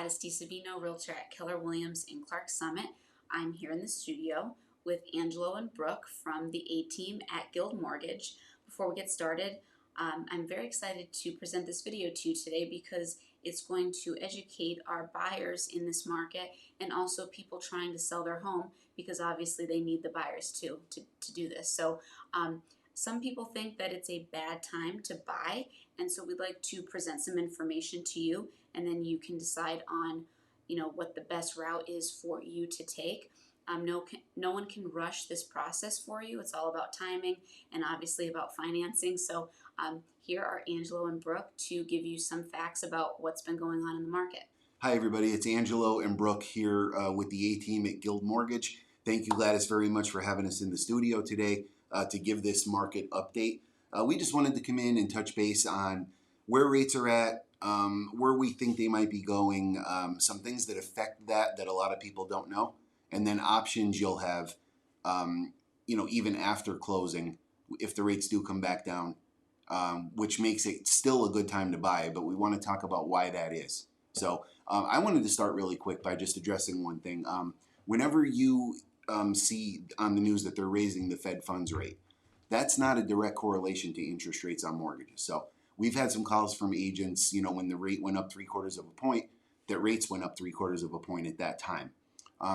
Modesty Savino, Realtor at Keller Williams in Clark Summit. I'm here in the studio with Angelo and Brooke from the A-Team at Guild Mortgage. Before we get started, I'm very excited to present this video to you today because it's going to educate our buyers in this market and also people trying to sell their home, because obviously they need the buyers too to do this. So some people think that it's a bad time to buy, and so we'd like to present some information to you, and then you can decide on, what the best route is for you to take. No one can rush this process for you. It's all about timing and obviously about financing. So here are Angelo and Brooke to give you some facts about what's been going on in the market. Hi everybody, it's Angelo and Brooke here with the A-Team at Guild Mortgage. Thank you, Gladys, very much for having us in the studio today to give this market update. We just wanted to come in and touch base on where rates are at, where we think they might be going, some things that affect that a lot of people don't know, and then options you'll have, even after closing, if the rates do come back down, which makes it still a good time to buy, but we want to talk about why that is. So I wanted to start really quick by just addressing one thing. Whenever you see on the news that they're raising the Fed funds rate, that's not a direct correlation to interest rates on mortgages. So we've had some calls from agents, when the rate went up 3/4 of a point, that rates went up 3/4 of a point at that time.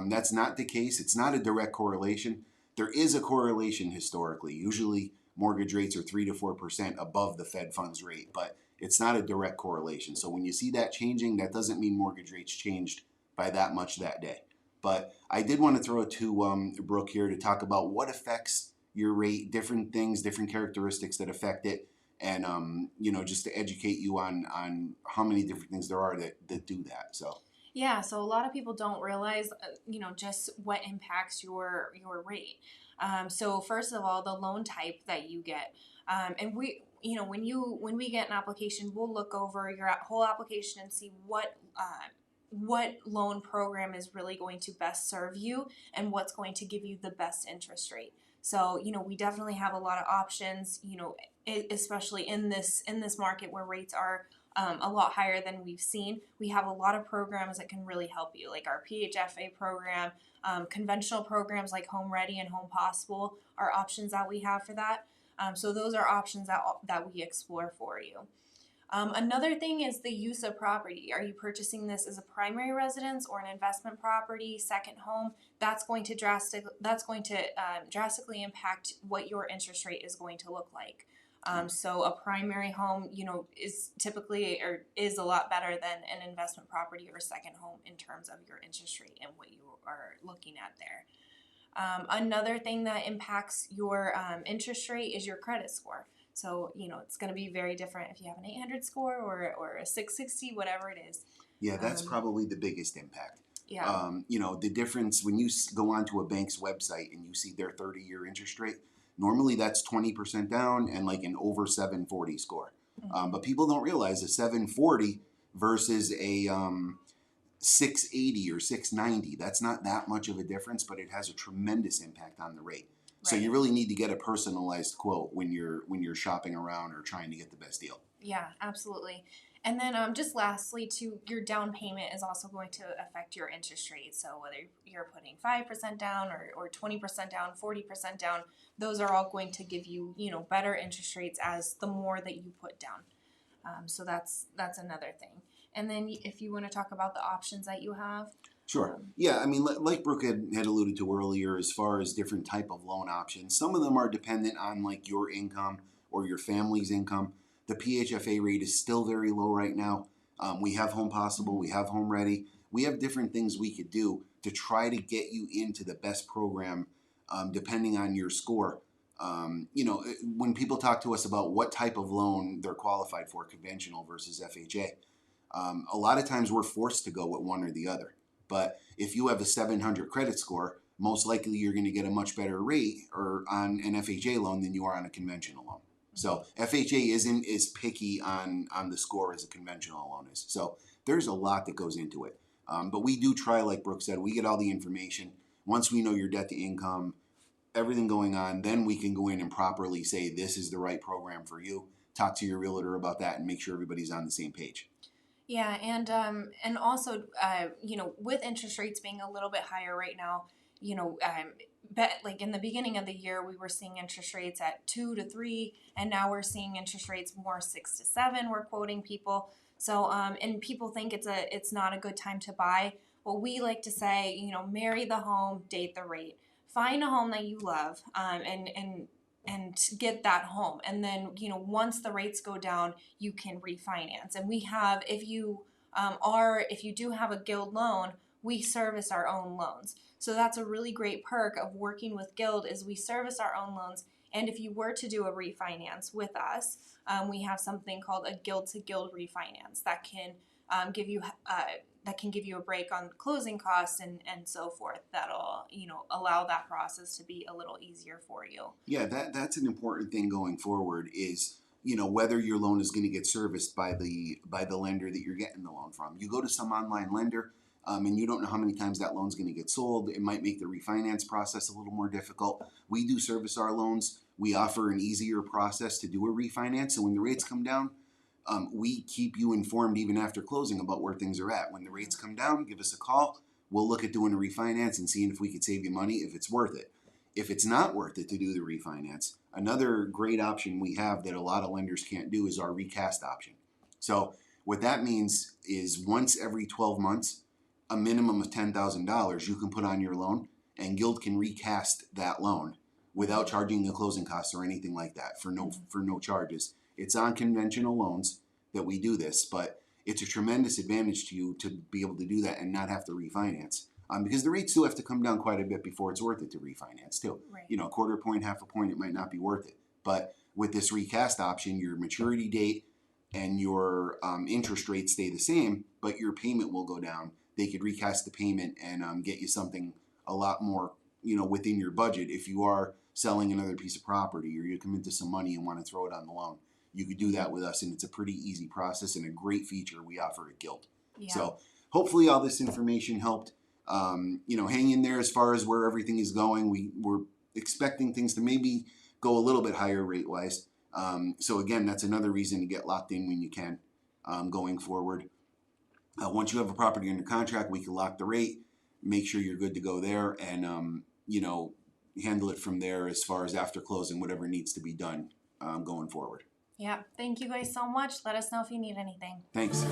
That's not the case. It's not a direct correlation. There is a correlation historically. Usually mortgage rates are 3 to 4% above the Fed funds rate, but it's not a direct correlation. So when you see that changing, that doesn't mean mortgage rates changed by that much that day. But I did want to throw it to Brooke here to talk about what affects your rate, different things, different characteristics that affect it, and just to educate you on how many different things there are that do that. Yeah, so a lot of people don't realize, just what impacts your rate. So first of all, the loan type that you get, and when we get an application, we'll look over your whole application and see what loan program is really going to best serve you and what's going to give you the best interest rate. So, we definitely have a lot of options, especially in this market where rates are a lot higher than we've seen. We have a lot of programs that can really help you, like our PHFA program, conventional programs like Home Ready and Home Possible are options that we have for that. So those are options that we explore for you. Another thing is the use of property. Are you purchasing this as a primary residence or an investment property, second home? That's going to drastically impact what your interest rate is going to look like. So a primary home, is typically is a lot better than an investment property or a second home in terms of your interest rate and what you are looking at there. Another thing that impacts your interest rate is your credit score. So, it's going to be very different if you have an 800 score or a 660, whatever it is. Yeah, that's probably the biggest impact. Yeah. The difference when you go onto a bank's website and you see their 30-year interest rate, normally that's 20% down and like an over 740 score. Mm-hmm. But people don't realize a 740 versus a 680 or 690, that's not that much of a difference, but it has a tremendous impact on the rate. So you really need to get a personalized quote when you're shopping around or trying to get the best deal. Yeah, absolutely. And then just lastly, too, your down payment is also going to affect your interest rate. So whether you're putting 5% down or 20% down, 40% down, those are all going to give you, better interest rates as the more that you put down. So that's another thing. And then if you want to talk about the options that you have. Sure. Yeah, I mean, like Brooke had alluded to earlier, as far as different type of loan options, some of them are dependent on like your income or your family's income. The PHFA rate is still very low right now. We have Home Possible, we have Home Ready. We have different things we could do to try to get you into the best program depending on your score. When people talk to us about what type of loan they're qualified for, conventional versus FHA, a lot of times we're forced to go with one or the other. But if you have a 700 credit score, most likely you're going to get a much better rate or on an FHA loan than you are on a conventional loan. So FHA isn't as picky on the score as a conventional loan is. So there's a lot that goes into it. But we do try, like Brooke said, we get all the information. Once we know your debt to income, everything going on, then we can go in and properly say this is the right program for you. Talk to your realtor about that and make sure everybody's on the same page. Yeah, and also, with interest rates being a little bit higher right now, bet like in the beginning of the year we were seeing interest rates at 2 to 3, and now we're seeing interest rates more 6 to 7. We're quoting people. So, and people think it's not a good time to buy. Well, we like to say, marry the home, date the rate. Find a home that you love, and get that home, and then once the rates go down, you can refinance. And we have, if you do have a Guild loan, we service our own loans. So that's a really great perk of working with Guild, is we service our own loans. And if you were to do a refinance with us, we have something called a Guild to Guild refinance that can give you a break on closing costs and so forth. That'll allow that process to be a little easier for you. Yeah, that's an important thing going forward is, whether your loan is going to get serviced by the lender that you're getting the loan from. You go to some online lender, and you don't know how many times that loan's going to get sold. It might make the refinance process a little more difficult. We do service our loans. We offer an easier process to do a refinance. So when the rates come down, we keep you informed even after closing about where things are at. When the rates come down, give us a call. We'll look at doing a refinance and seeing if we could save you money, if it's worth it. If it's not worth it to do the refinance, another great option we have that a lot of lenders can't do is our recast option. So what that means is once every 12 months, a minimum of $10,000 you can put on your loan, and Guild can recast that loan without charging the closing costs or anything like that, for no charges. It's on conventional loans that we do this, but it's a tremendous advantage to you to be able to do that and not have to refinance. Because the rates do have to come down quite a bit before it's worth it to refinance too. Right. A quarter point, half a point, it might not be worth it. But with this recast option, your maturity date and your interest rate stay the same, but your payment will go down. They could recast the payment and get you something a lot more, within your budget. If you are selling another piece of property or you come into some money and want to throw it on the loan, you could do that with us, and it's a pretty easy process and a great feature we offer at Guild. Yeah. So hopefully all this information helped. Hang in there as far as where everything is going. We're expecting things to maybe go a little bit higher rate wise. So again, that's another reason to get locked in when you can, going forward. Once you have a property under contract, we can lock the rate, make sure you're good to go there, and handle it from there as far as after closing, whatever needs to be done going forward. Yeah. Thank you guys so much. Let us know if you need anything. Thanks.